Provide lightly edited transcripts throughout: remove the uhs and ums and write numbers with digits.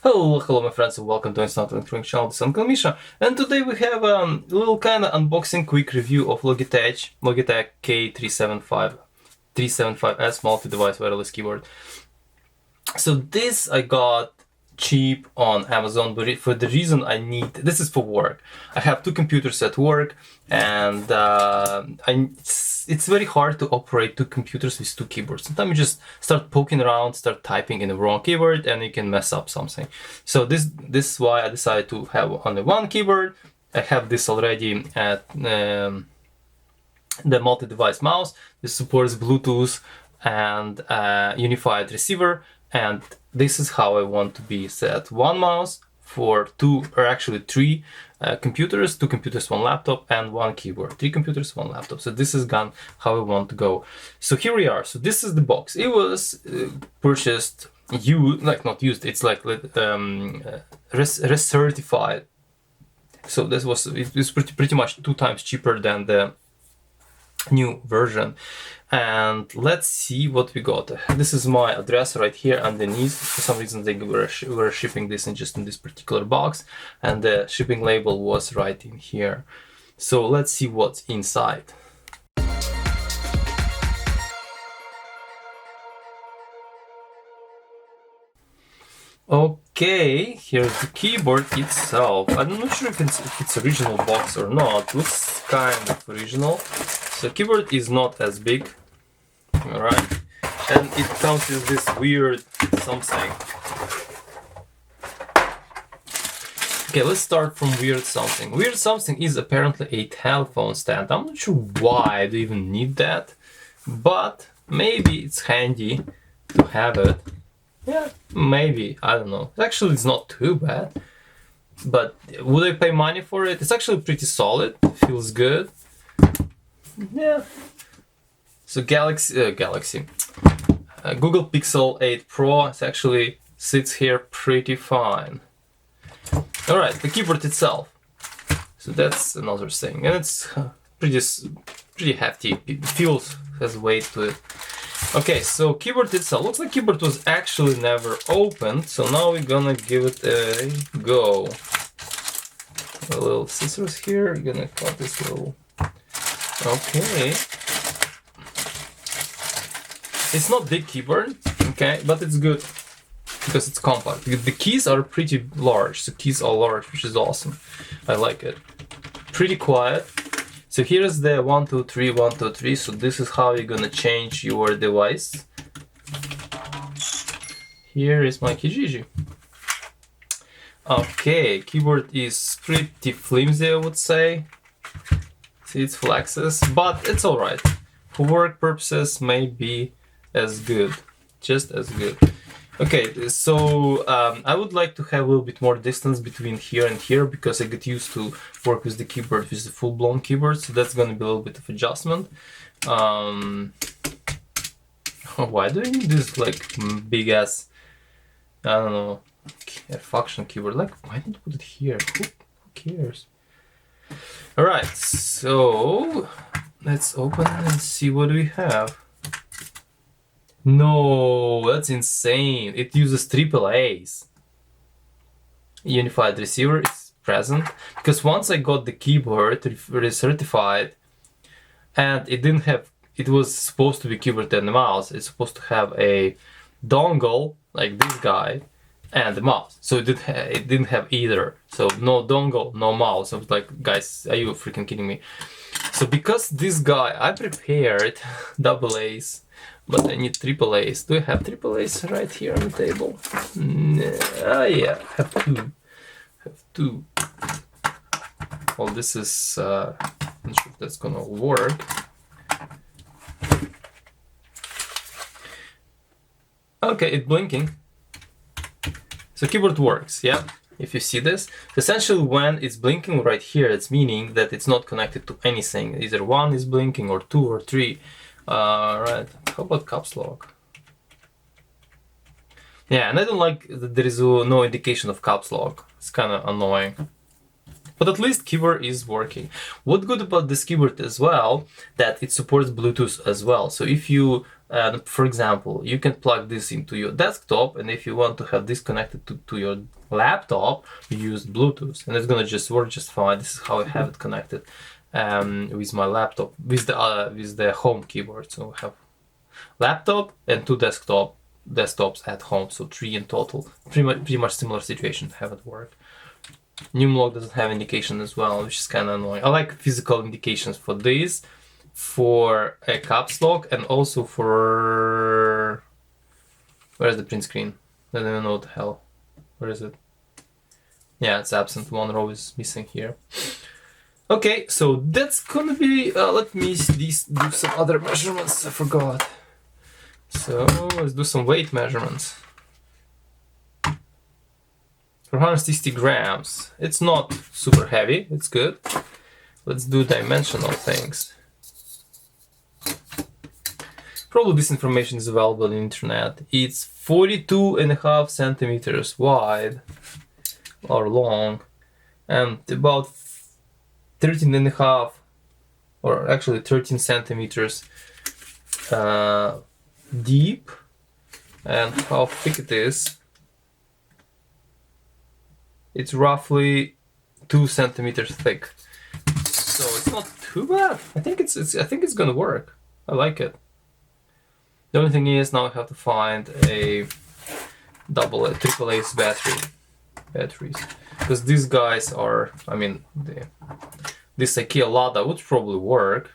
Hello my friends, and welcome to Instant Electronic channel. This is Uncle Misha, and today we have a little kind of unboxing quick review of Logitech K375s multi-device wireless keyboard. So this I got cheap on Amazon, but for the reason I need, this is for work. I have two computers at work, and it's very hard to operate two computers with two keyboards. Sometimes you just start poking around, start typing in the wrong keyboard, and you can mess up something. So this is why I decided to have only one keyboard. I have this already at the multi-device mouse. This supports Bluetooth and unified receiver, and this is how I want to be set. One mouse for two, or actually three computers, two computers, one laptop, and one keyboard. Three computers, one laptop. So this is how I want to go. So here we are. So this is the box. It was purchased, not used, it's like recertified. So it was pretty much 2 times cheaper than the new version. And let's see what we got. This is my address right here underneath. For some reason they were shipping this in this particular box, and the shipping label was right in here. So let's see what's inside. Okay, here's the keyboard itself. I'm not sure if it's original box or not. Looks kind of original. So keyboard is not as big. Alright, and it comes with this weird something. Okay, let's start from weird something. Weird something is apparently a telephone stand. I'm not sure why I do even need that, but maybe it's handy to have it. Yeah, maybe, I don't know. Actually, it's not too bad, but would I pay money for it? It's actually pretty solid, feels good. Yeah. So Google Pixel 8 Pro actually sits here pretty fine. Alright, the keyboard itself. So that's another thing, and it's pretty hefty. It has weight to it. Okay, so keyboard itself looks like keyboard was actually never opened. So now we're gonna give it a go. A little scissors here. We're gonna cut this little. Okay. It's not big keyboard, okay, but it's good because it's compact. The keys are pretty large. The keys are large, which is awesome. I like it. Pretty quiet. So here's the 1, 2, 3, 1, 2, 3. So this is how you're gonna change your device. Here is my Kijiji. Okay, keyboard is pretty flimsy, I would say. See, it flexes, but it's alright. For work purposes, maybe as good, just as good. Okay, so I would like to have a little bit more distance between here and here because I get used to work with the keyboard with the full-blown keyboard, so that's gonna be a little bit of adjustment. Why do I need this like big ass, I don't know, function keyboard? Like, why didn't I put it here? Who cares? Alright, so let's open and see what we have. No, that's insane. It uses AAAs. Unified receiver is present. Because once I got the keyboard recertified, and it was supposed to be keyboard and the mouse. It's supposed to have a dongle, like this guy, and the mouse. So it didn't have either. So no dongle, no mouse. I was like, guys, are you freaking kidding me? So because this guy, I prepared AAs, but I need AAAs. Do I have AAAs right here on the table? Yeah, I have two. Well, this is, I'm not sure if that's gonna work. Okay, it's blinking. So keyboard works, yeah? If you see this, essentially when it's blinking right here, it's meaning that it's not connected to anything. Either 1 is blinking, or 2, or 3. Right, how about caps lock? Yeah, and I don't like that there is no indication of caps lock. It's kind of annoying. But at least keyboard is working. What's good about this keyboard as well, that it supports Bluetooth as well. So if you And for example, you can plug this into your desktop, and if you want to have this connected to your laptop, you use Bluetooth, and it's gonna just work just fine. This is how I have it connected with my laptop, with the home keyboard. So I have laptop and two desktops at home, so 3 in total. Pretty much similar situation to have it work. Numlock doesn't have indication as well, which is kind of annoying. I like physical indications for this, for a caps lock, and also for... Where's the print screen? I don't even know what the hell. Where is it? Yeah, it's absent. One row is missing here. Okay, so that's gonna be... let me do some other measurements. I forgot. So let's do some weight measurements. 460 grams. It's not super heavy. It's good. Let's do dimensional things. Probably this information is available on the internet. It's 42.5 centimeters wide or long, and about 13.5, or actually 13 centimeters deep. And how thick it is? It's roughly 2 centimeters thick. So it's not too bad. I think it's gonna work. I like it. The only thing is now I have to find a triple Ace batteries, because these guys are, I mean, this IKEA Lada would probably work,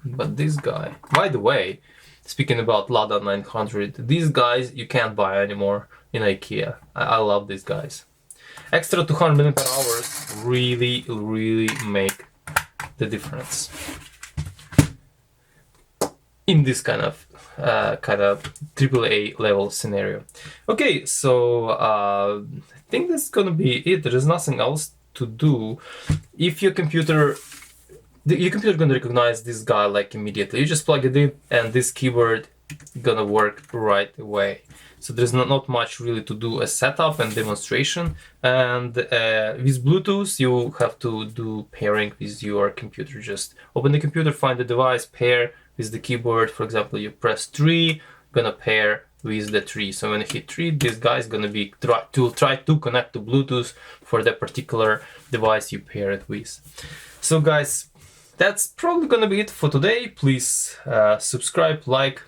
but this guy, by the way, speaking about Lada 900, these guys you can't buy anymore in IKEA. I love these guys. Extra 200 mAh really make the difference in this kind of AAA level scenario. Okay, so I think that's gonna be it. There is nothing else to do. If your computer gonna recognize this guy like immediately. You just plug it in, and this keyboard gonna work right away. So there's not much really to do as setup and demonstration. And with Bluetooth, you have to do pairing with your computer. Just open the computer, find the device, pair with the keyboard. For example, you press 3, gonna pair with the 3. So when you hit 3, this guy is gonna be try to connect to Bluetooth for the particular device you pair it with. So guys, that's probably gonna be it for today. Please subscribe, like,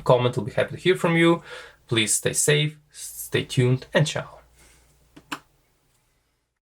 comment. I'll be happy to hear from you. Please stay safe, stay tuned, and ciao.